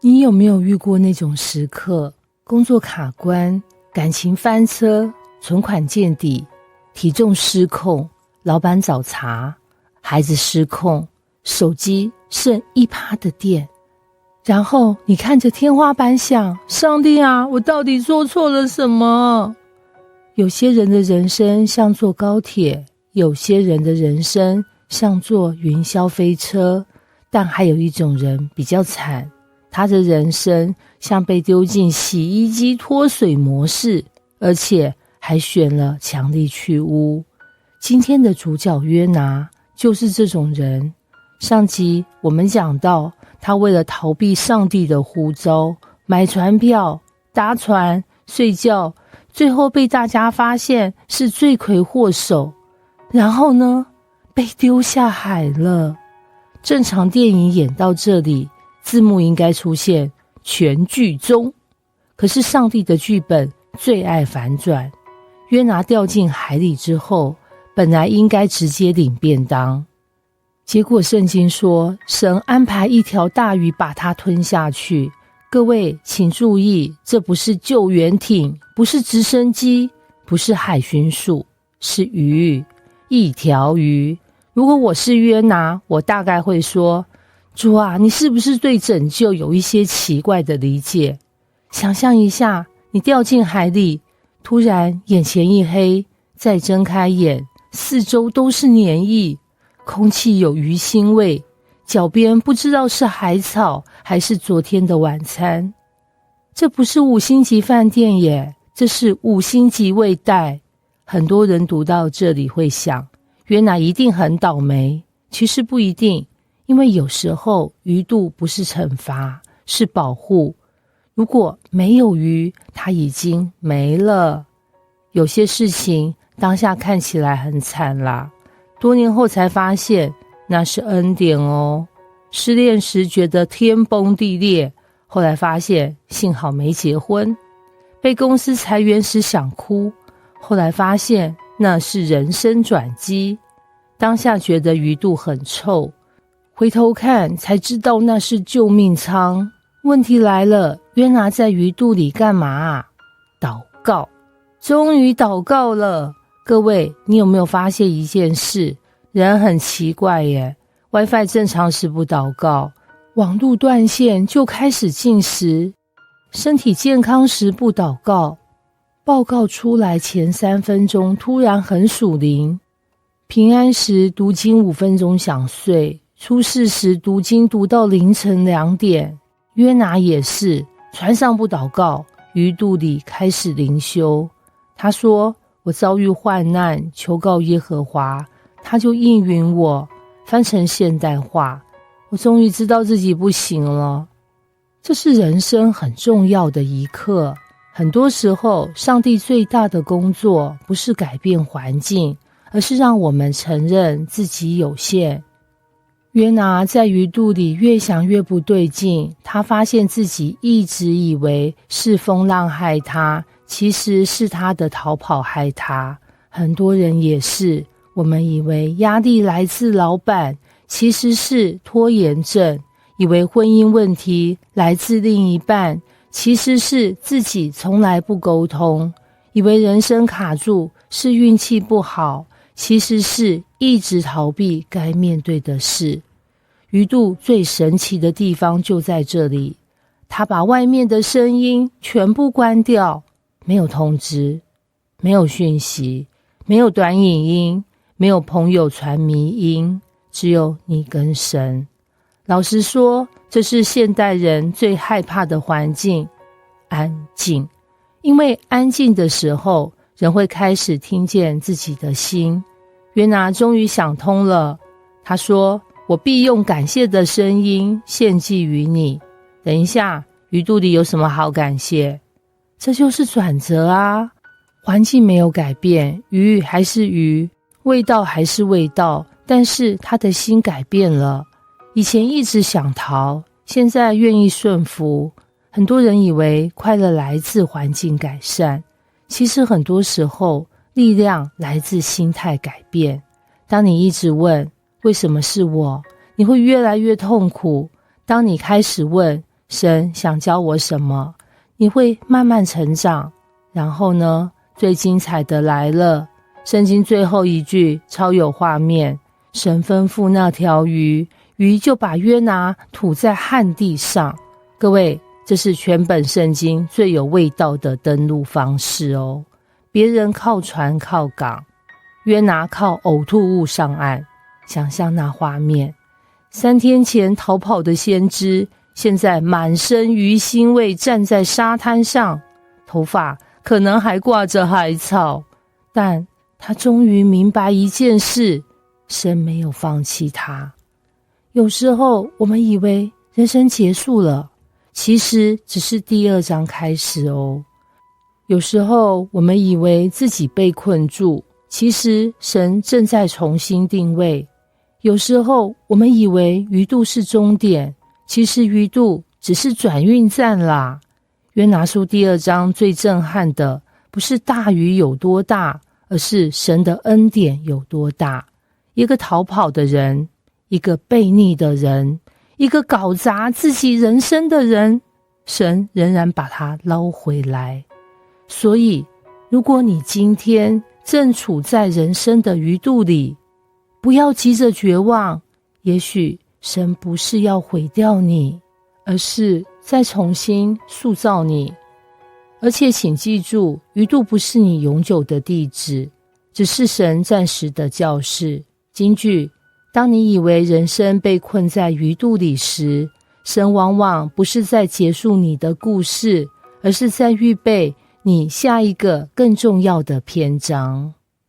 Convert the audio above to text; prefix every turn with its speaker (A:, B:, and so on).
A: 你有没有遇过那种时刻，工作卡关，感情翻车，存款见底，体重失控，老板找茬，孩子失控，手机剩1%的电，然后你看着天花板想，上帝啊，我到底做错了什么？有些人的人生像坐高铁，有些人的人生像坐云霄飞车，但还有一种人比较惨，他的人生像被丢进洗衣机脱水模式，而且还选了强力去污。今天的主角约拿就是这种人。上集我们讲到，他为了逃避上帝的呼召，买船票、搭船、睡觉，最后被大家发现是罪魁祸首，然后呢，被丢下海了。正常电影演到这里，字幕应该出现全剧终，可是上帝的剧本最爱反转。约拿掉进海里之后，本来应该直接领便当，结果圣经说神安排一条大鱼把他吞下去。各位请注意，这不是救援艇，不是直升机，不是海巡署，是鱼，一条鱼。如果我是约拿，我大概会说，主啊，你是不是对拯救有一些奇怪的理解？想象一下，你掉进海里，突然眼前一黑，再睁开眼，四周都是黏液，空气有鱼腥味，脚边不知道是海草还是昨天的晚餐。这不是5星级饭店耶，这是5星级未带。很多人读到这里会想，约拿一定很倒霉。其实不一定，因为有时候鱼肚不是惩罚，是保护。如果没有鱼，它已经没了。有些事情当下看起来很惨啦，多年后才发现那是恩典哦。失恋时觉得天崩地裂，后来发现幸好没结婚。被公司裁员时想哭，后来发现那是人生转机。当下觉得鱼肚很臭，回头看才知道那是救命舱。问题来了，约拿在鱼肚里干嘛啊？祷告。终于祷告了。各位，你有没有发现一件事？人很奇怪耶， WiFi 正常时不祷告，网路断线就开始禁食，身体健康时不祷告，报告出来前3分钟突然很属灵，平安时读经5分钟想睡，出事时读经读到凌晨2点。约拿也是，船上不祷告，鱼肚里开始灵修。他说，我遭遇患难，求告耶和华，他就应允我。翻成现代化，我终于知道自己不行了。这是人生很重要的一课。很多时候，上帝最大的工作不是改变环境，而是让我们承认自己有限。约拿在鱼肚里越想越不对劲，他发现自己一直以为是风浪害他，其实是他的逃跑害他。很多人也是，我们以为压力来自老板，其实是拖延症；以为婚姻问题来自另一半，其实是自己从来不沟通；以为人生卡住是运气不好，其实是一直逃避该面对的事。鱼肚最神奇的地方就在这里，他把外面的声音全部关掉，没有通知，没有讯息，没有短影音，没有朋友传迷音，只有你跟神。老实说，这是现代人最害怕的环境，安静。因为安静的时候，人会开始听见自己的心。约拿终于想通了，他说，我必用感谢的声音献祭于你。等一下，鱼肚里有什么好感谢？这就是转折啊！环境没有改变，鱼还是鱼，味道还是味道，但是他的心改变了。以前一直想逃，现在愿意顺服。很多人以为快乐来自环境改善，其实很多时候力量来自心态改变。当你一直问为什么是我，你会越来越痛苦。当你开始问神想教我什么？你会慢慢成长。然后呢，最精彩的来了，圣经最后一句超有画面，神吩咐那条鱼，鱼就把约拿吐在旱地上。各位，这是全本圣经最有味道的登陆方式哦。别人靠船靠港，约拿靠呕吐物上岸。想象那画面，3天前逃跑的先知，现在满身鱼腥味站在沙滩上，头发可能还挂着海草，但他终于明白一件事，神没有放弃他。有时候我们以为人生结束了，其实只是第2章开始哦。有时候我们以为自己被困住，其实神正在重新定位。有时候我们以为鱼肚是终点，其实鱼肚只是转运站啦。约拿书第2章最震撼的，不是大鱼有多大，而是神的恩典有多大。一个逃跑的人，一个悖逆的人，一个搞砸自己人生的人，神仍然把他捞回来。所以，如果你今天正处在人生的鱼肚里，不要急着绝望，也许神不是要毁掉你，而是再重新塑造你。而且请记住，鱼肚不是你永久的地址，只是神暂时的教室。金句：当你以为人生被困在鱼肚里时，神往往不是在结束你的故事，而是在预备你下一个更重要的篇章。